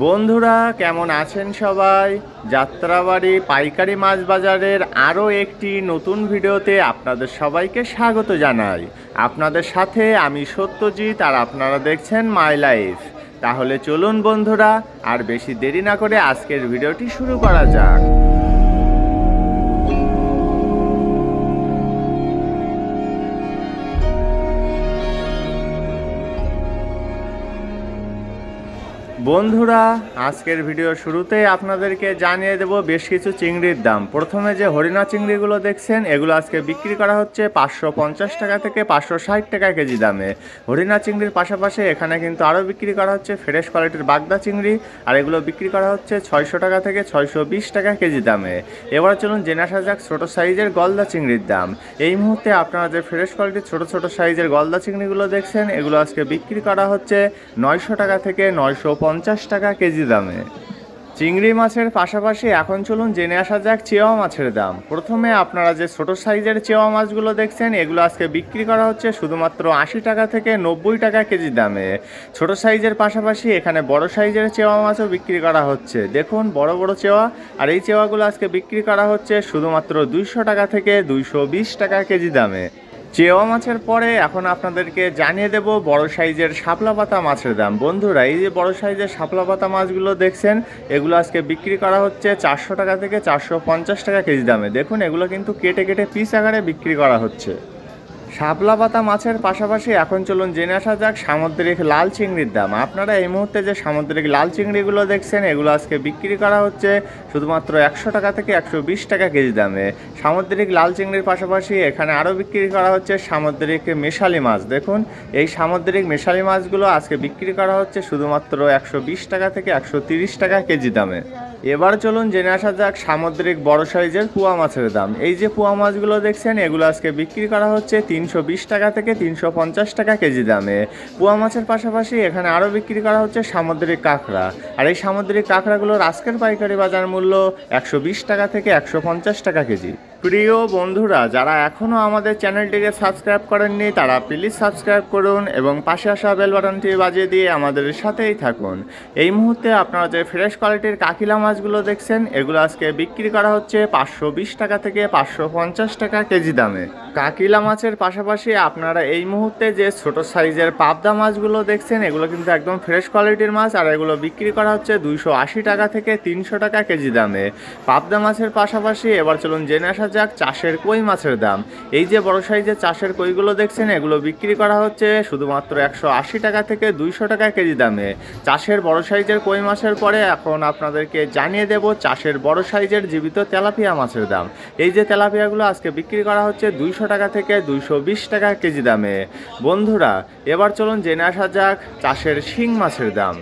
বন্ধুরা কেমন আছেন সবাই? যাত্রাবাড়ি পাইকারি মাছ বাজারের আরও একটি নতুন ভিডিওতে আপনাদের সবাইকে স্বাগত জানাই। আপনাদের সাথে আমি সত্যজিৎ, আর আপনারা দেখছেন মাই লাইফ। তাহলে চলুন বন্ধুরা, আর বেশি দেরি না করে আজকের ভিডিওটি শুরু করা যাক। বন্ধুরা, আজকের ভিডিও শুরুতেই আপনাদেরকে জানিয়ে দেব বেশ কিছু চিংড়ির দাম। প্রথমে যে হরিণা চিংড়িগুলো দেখছেন, এগুলো আজকে বিক্রি করা হচ্ছে 550 টাকা থেকে 560 টাকা কেজি দামে। হরিণা চিংড়ির পাশাপাশি এখানে কিন্তু আরও বিক্রি করা হচ্ছে ফ্রেশ কোয়ালিটির বাগদা চিংড়ি, আর এগুলো বিক্রি করা হচ্ছে 600 টাকা থেকে 620 টাকা কেজি দামে। এবার চলুন জেনে আসা যাক ছোটো সাইজের গলদা চিংড়ির দাম। এই মুহূর্তে আপনারা যে ফ্রেশ কোয়ালিটির ছোটো সাইজের গলদা চিংড়িগুলো দেখছেন, এগুলো আজকে বিক্রি করা হচ্ছে 900 টাকা থেকে 950 টাকা কেজি দামে। চিংড়ি মাছের পাশাপাশি এখন চলুন জেনে আসা যাক চেওয়া মাছের দাম। প্রথমে আপনারা যে ছোট সাইজের চেওয়া মাছগুলো দেখছেন, এগুলো আজকে বিক্রি করা হচ্ছে শুধুমাত্র 80 টাকা থেকে 90 টাকা কেজি দামে। ছোট সাইজের পাশাপাশি এখানে বড় সাইজের চেওয়া মাছও বিক্রি করা হচ্ছে। দেখুন বড় বড় চেওয়া, আর এই চেওয়াগুলো আজকে বিক্রি করা হচ্ছে শুধুমাত্র 200 টাকা থেকে 220 টাকা কেজি দামে। চেওয়া মাছের পরে এখন আপনাদেরকে জানিয়ে দেব বড় সাইজের শাপলা পাতা মাছের দাম। বন্ধুরা, এই যে বড় সাইজের শাপলা পাতা মাছগুলো দেখছেন, এগুলো আজকে বিক্রি করা হচ্ছে 400 টাকা থেকে 450 টাকা কেজি দামে। দেখুন এগুলো কিন্তু কেটে কেটে পিস আকারে বিক্রি করা হচ্ছে। শাপলা পাতা মাছের পাশাপাশি এখন চলুন জেনে আসা যাক সামুদ্রিক লাল চিংড়ির দাম। আপনারা এই মুহূর্তে যে সামুদ্রিক লাল চিংড়িগুলো দেখছেন, এগুলো আজকে বিক্রি করা হচ্ছে শুধুমাত্র 100 টাকা থেকে 120 টাকা কেজি দামে। সামুদ্রিক লাল চিংড়ির পাশাপাশি এখানে আরও বিক্রি করা হচ্ছে সামুদ্রিক মেশালি মাছ। দেখুন এই সামুদ্রিক মেশালি মাছগুলো আজকে বিক্রি করা হচ্ছে শুধুমাত্র 120 টাকা থেকে 130 টাকা কেজি দামে। এবার চলুন জেনে আসা যাক সামুদ্রিক বড় সাইজের পোয়া মাছের দাম। এই যে পোয়া মাছগুলো দেখছেন, এগুলো আজকে বিক্রি করা হচ্ছে 320 টাকা থেকে 350 টাকা কেজি দামে। পোয়া মাছের পাশাপাশি এখানে আরও বিক্রি করা হচ্ছে সামুদ্রিক কাঁকড়া, আর এই সামুদ্রিক কাঁকড়াগুলোর আজকের পাইকারি বাজার মূল্য 120 টাকা থেকে 150 টাকা কেজি। প্রিয় বন্ধুরা, যারা এখনও আমাদের চ্যানেলটিকে সাবস্ক্রাইব করেননি, তারা প্লিজ সাবস্ক্রাইব করুন এবং পাশে আসা বেল বাটনটি বাজিয়ে দিয়ে আমাদের সাথেই থাকুন। এই মুহূর্তে আপনারা যে ফ্রেশ কোয়ালিটির কাকিলা মাছগুলো দেখছেন, এগুলো আজকে বিক্রি করা হচ্ছে 520 টাকা থেকে 550 টাকা কেজি দামে। কাকিলা মাছের পাশাপাশি আপনারা এই মুহূর্তে যে ছোট সাইজের পাবদা মাছগুলো দেখছেন, এগুলো কিন্তু একদম ফ্রেশ কোয়ালিটির মাছ, আর এগুলো বিক্রি করা হচ্ছে 280 টাকা থেকে 300 টাকা কেজি দামে। পাবদা মাছের পাশাপাশি এবার চলুন জেনে আসা যাক চাষের কই মাছের দাম। এই যে বড় সাইজের চাষের কইগুলো দেখছেন, এগুলো বিক্রি করা হচ্ছে শুধুমাত্র 180 টাকা থেকে 200 টাকা কেজি দামে। চাষের বড় সাইজের কই মাছের পরে এখন আপনাদেরকে জানিয়ে দেব চাষের বড় সাইজের জীবিত তেলাপিয়া মাছের দাম। এই যে তেলাপিয়াগুলো আজকে বিক্রি করা হচ্ছে 200 টাকা থেকে 220 টাকা কেজি দামে। বন্ধুরা, এবার চলুন জেনে আসা যাক চাষের শিং মাছের দাম।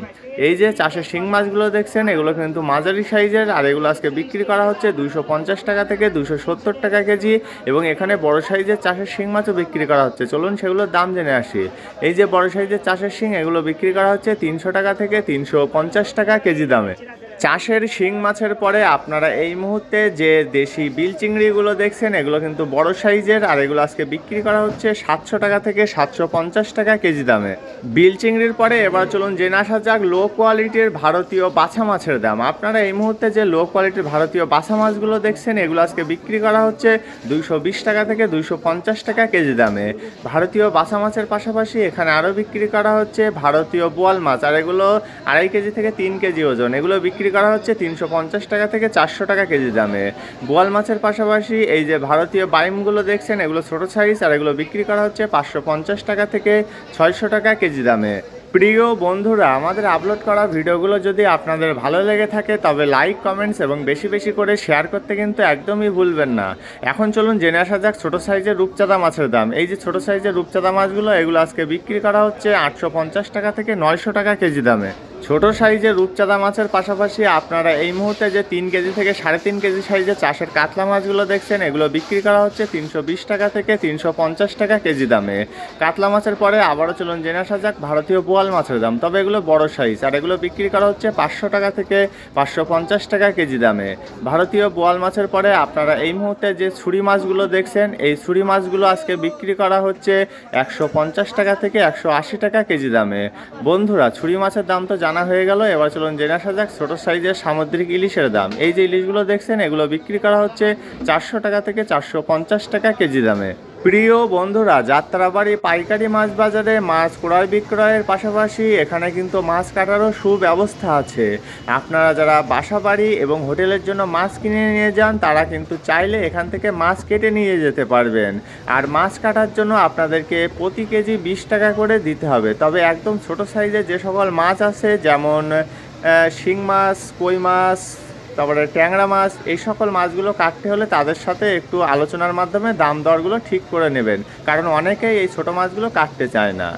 এই যে চাষের শিং মাছগুলো দেখছেন, এগুলো কিন্তু মাঝারি সাইজের, আর এগুলো আজকে বিক্রি করা হচ্ছে 250 টাকা থেকে 270 টাকা কেজি। এবং এখানে বড় সাইজের চাষের শিং মাছও বিক্রি করা হচ্ছে। চলুন সেগুলোর দাম জেনে আসি। এই যে বড় সাইজের চাষের শিং, এগুলো বিক্রি করা হচ্ছে 300 টাকা থেকে 350 টাকা কেজি দামে। চাষের শিং মাছের পরে আপনারা এই মুহূর্তে যে দেশি বিল চিংড়িগুলো দেখছেন, এগুলো কিন্তু বড় সাইজের, আর এগুলো আজকে বিক্রি করা হচ্ছে 700 টাকা থেকে 750 টাকা কেজি দামে। বিল চিংড়ির পরে এবার চলুন জেনে আসা যাক লো কোয়ালিটির ভারতীয় বাছা মাছের দাম। আপনারা এই মুহূর্তে যে লো কোয়ালিটির ভারতীয় বাছা মাছগুলো দেখছেন, এগুলো আজকে বিক্রি করা হচ্ছে 220 টাকা থেকে 250 টাকা কেজি দামে। ভারতীয় বাছা মাছের পাশাপাশি এখানে আরও বিক্রি করা হচ্ছে ভারতীয় বোয়াল মাছ, আর এগুলো 2.5 কেজি থেকে 3 কেজি ওজন। এগুলো বিক্রি করা হচ্ছে 350 টাকা থেকে 400 টাকা কেজি দামে। বোয়াল মাছের পাশাপাশি এই যে ভারতীয় বাইমগুলো দেখছেন, এগুলো ছোট সাইজ, আর এগুলো বিক্রি করা হচ্ছে 550 টাকা থেকে 600 টাকা কেজি দামে। প্রিয় বন্ধুরা, আমাদের আপলোড করা ভিডিওগুলো যদি আপনাদের ভালো লেগে থাকে, তবে লাইক, কমেন্টস এবং বেশি বেশি করে শেয়ার করতে কিন্তু একদমই ভুলবেন না। এখন চলুন জেনে আসা যাক ছোটো সাইজের রূপচাঁদা মাছের দাম। এই যে ছোটো সাইজের রূপচাঁদা মাছগুলো, এগুলো আজকে বিক্রি করা হচ্ছে 850 টাকা থেকে 900 টাকা কেজি দামে। ছোট সাইজের রূপচাঁদা মাছের পাশাপাশি আপনারা এই মুহূর্তে যে 3 কেজি থেকে 3.5 কেজি সাইজের চাষের কাতলা মাছগুলো দেখছেন, এগুলো বিক্রি করা হচ্ছে 320 টাকা থেকে 350 টাকা কেজি দামে। কাতলা মাছের পরে আবারও চলুন জেনে আসা যাক ভারতীয় বোয়াল মাছের দাম। তবে এগুলো বড় সাইজ, আর এগুলো বিক্রি করা হচ্ছে 500 টাকা থেকে 550 টাকা কেজি দামে। ভারতীয় বোয়াল মাছের পরে আপনারা এই মুহূর্তে যে ছুরি মাছগুলো দেখছেন, এই ছুরি মাছগুলো আজকে বিক্রি করা হচ্ছে 150 টাকা থেকে 180 টাকা কেজি দামে। বন্ধুরা, ছুরি মাছের দাম তো জানা হয়ে গেল। এবার চলুন জেনে আসা যাক ছোটো সাইজের সামুদ্রিক ইলিশের দাম। এই যে ইলিশগুলো দেখছেন এগুলো বিক্রি করা হচ্ছে 400 টাকা থেকে 450 টাকা কেজি দামে। প্রিয় বন্ধুরা, যাত্রাবাড়ি পাইকারি মাছ বাজারে মাছ ক্রয় বিক্রয়ের পাশাপাশি এখানে কিন্তু মাছ কাটারও সুব্যবস্থা আছে। আপনারা যারা বাসাবাড়ি এবং হোটেলের জন্য মাছ কিনে নিয়ে যান তারা কিন্তু চাইলে এখান থেকে মাছ কেটে নিয়ে যেতে পারবেন। আর মাছ কাটার জন্য আপনাদেরকে প্রতি কেজি 20 টাকা করে দিতে হবে। তবে একদম ছোট সাইজের যে সকল মাছ আছে যেমন শিং মাছ, কই মাছ, তারপরে ট্যাংরা মাছ, এই সকল মাছগুলো কাটতে হলে তাদের সাথে একটু আলোচনার মাধ্যমে দাম দরগুলো ঠিক করে নেবেন, কারণ অনেকেই এই ছোটো মাছগুলো কাটতে চায় না।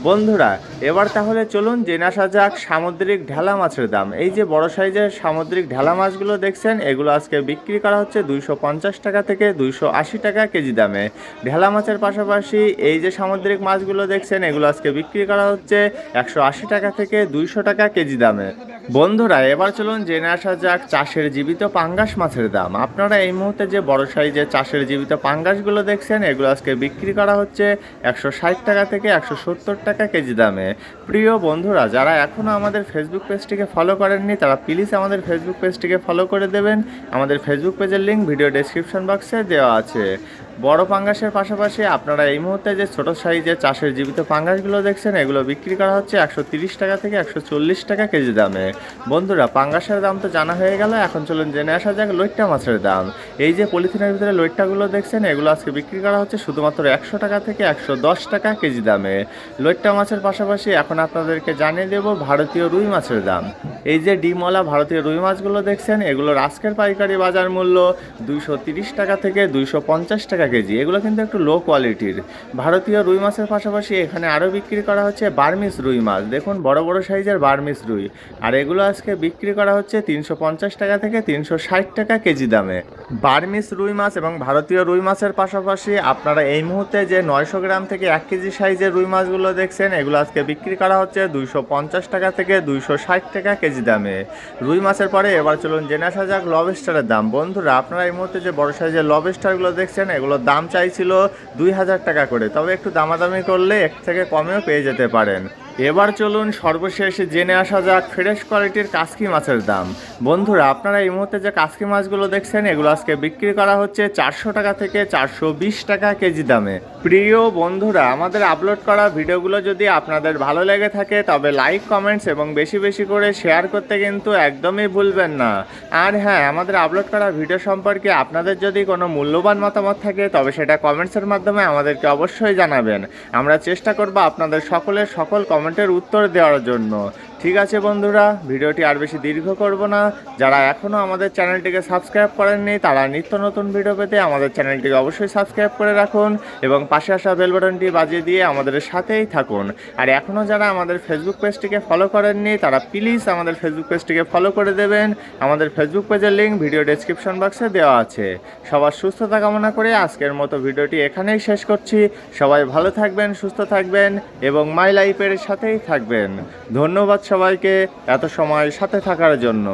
বন্ধুরা, এবার তাহলে চলুন জেনে আসা যাক সামুদ্রিক ঢেলা মাছের দাম। এই যে বড় সাইজের সামুদ্রিক ঢেলা মাছগুলো দেখছেন এগুলো আজকে বিক্রি করা হচ্ছে 250 টাকা থেকে 280 টাকা কেজি দামে। ঢেলা মাছের পাশাপাশি এই যে সামুদ্রিক মাছগুলো দেখছেন এগুলো আজকে বিক্রি করা হচ্ছে 180 টাকা থেকে 200 টাকা কেজি দামে। বন্ধুরা, এবার চলুন জেনে আসা যাক চাষের জীবিত পাঙ্গাস মাছের দাম। আপনারা এই মুহূর্তে যে বড় সাইজের চাষের জীবিত পাঙ্গাসগুলো দেখছেন এগুলো আজকে বিক্রি করা হচ্ছে 160 টাকা থেকে 170 টাকা কেজি দামে। প্রিয় বন্ধুরা, যারা এখনও আমাদের ফেসবুক পেজটিকে ফলো করেননি তারা প্লিজ আমাদের ফেসবুক পেজটিকে ফলো করে দেবেন। আমাদের ফেসবুক পেজের লিঙ্ক ভিডিও ডেসক্রিপশন বক্সে দেওয়া আছে। বড় পাঙ্গাসের পাশাপাশি আপনারা এই মুহূর্তে যে ছোট সাইজের চাষের জীবিত পাঙ্গাসগুলো দেখছেন এগুলো বিক্রি করা হচ্ছে 130 টাকা থেকে 140 টাকা কেজি দামে। বন্ধুরা, পাঙ্গাসের দাম তো জানা হয়ে গেল, এখন চলুন জেনে আসা যাক লইট্টা মাছের দাম। এই যে পলিথিনের ভিতরে লইট্টাগুলো দেখছেন এগুলো আজকে বিক্রি করা হচ্ছে শুধুমাত্র 100 টাকা থেকে 110 টাকা কেজি দামে। লইট্টা মাছের পাশাপাশি এখন আপনাদেরকে জানিয়ে দেব ভারতীয় রুই মাছের দাম। এই যে ডিমওয়ালা ভারতীয় রুই মাছগুলো দেখছেন এগুলোর আজকের পাইকারি বাজার মূল্য 230 টাকা থেকে 250 টাকা কেজি। এগুলো কিন্তু একটু লো কোয়ালিটির। ভারতীয় রুই মাছের পাশাপাশি এখানে আরও বিক্রি করা হচ্ছে বার্মিস রুই মাছ। দেখুন বড় বড় সাইজের বার্মিস রুই, আর এগুলো আজকে বিক্রি করা হচ্ছে 350 টাকা থেকে 360 টাকা কেজি দামে। বার্মিস রুই মাছ এবং ভারতীয় রুই মাছের পাশাপাশি আপনারা এই মুহূর্তে যে 900 গ্রাম থেকে 1 কেজি সাইজের রুই মাছগুলো দেখছেন এগুলো আজকে বিক্রি করা হচ্ছে 250 টাকা থেকে 260 টাকা কেজি দামে। রুই মাছের পরে এবার চলুন জেনে আসা যাক লবস্টারের দাম। বন্ধুরা, আপনারা এই মুহূর্তে যে বড় সাইজের লবস্টারগুলো দেখছেন এগুলোর দাম চাইছিল 2000 টাকা করে, তবে একটু দামাদামি করলে এর থেকে কমেও পেয়ে যেতে পারেন। এবার চলুন সর্বশেষ জেনে আসা যাক ফ্রেশ কোয়ালিটির কাসকি মাছের দাম। বন্ধুরা, আপনারা এই মুহূর্তে যে কাসকি মাছগুলো দেখছেন এগুলো আজকে বিক্রি করা হচ্ছে 400 টাকা থেকে 420 টাকা কেজি দামে। প্রিয় বন্ধুরা, আমাদের আপলোড করা ভিডিওগুলো যদি আপনাদের ভালো লেগে থাকে তবে লাইক, কমেন্টস এবং বেশি বেশি করে শেয়ার করতে কিন্তু একদমই ভুলবেন না। আর হ্যাঁ, আমাদের আপলোড করা ভিডিও সম্পর্কে আপনাদের যদি কোনো মূল্যবান মতামত থাকে তবে সেটা কমেন্টসের মাধ্যমে আমাদেরকে অবশ্যই জানাবেন। আমরা চেষ্টা করব আপনাদের সকলের সকল কমেন্টের উত্তর দেওয়ার জন্য। ঠিক আছে বন্ধুরা, ভিডিওটি আর বেশি দীর্ঘ করব না। যারা এখনও আমাদের চ্যানেলটিকে সাবস্ক্রাইব করেননি তারা নিত্য নতুন ভিডিও পেতে আমাদের চ্যানেলটিকে অবশ্যই সাবস্ক্রাইব করে রাখুন এবং পাশে আসা বেল বাটনটি বাজিয়ে দিয়ে আমাদের সাথেই থাকুন। আর এখনও যারা আমাদের ফেসবুক পেজটিকে ফলো করেননি তারা প্লিজ আমাদের ফেসবুক পেজটিকে ফলো করে দেবেন। আমাদের ফেসবুক পেজের লিঙ্ক ভিডিও ডেসক্রিপশন বক্সে দেওয়া আছে। সবার সুস্থতা কামনা করে আজকের মতো ভিডিওটি এখানেই শেষ করছি। সবাই ভালো থাকবেন, সুস্থ থাকবেন এবং মাই লাইফের সাথেই থাকবেন। ধন্যবাদ সবাইকে এত সময় সাথে থাকার জন্য।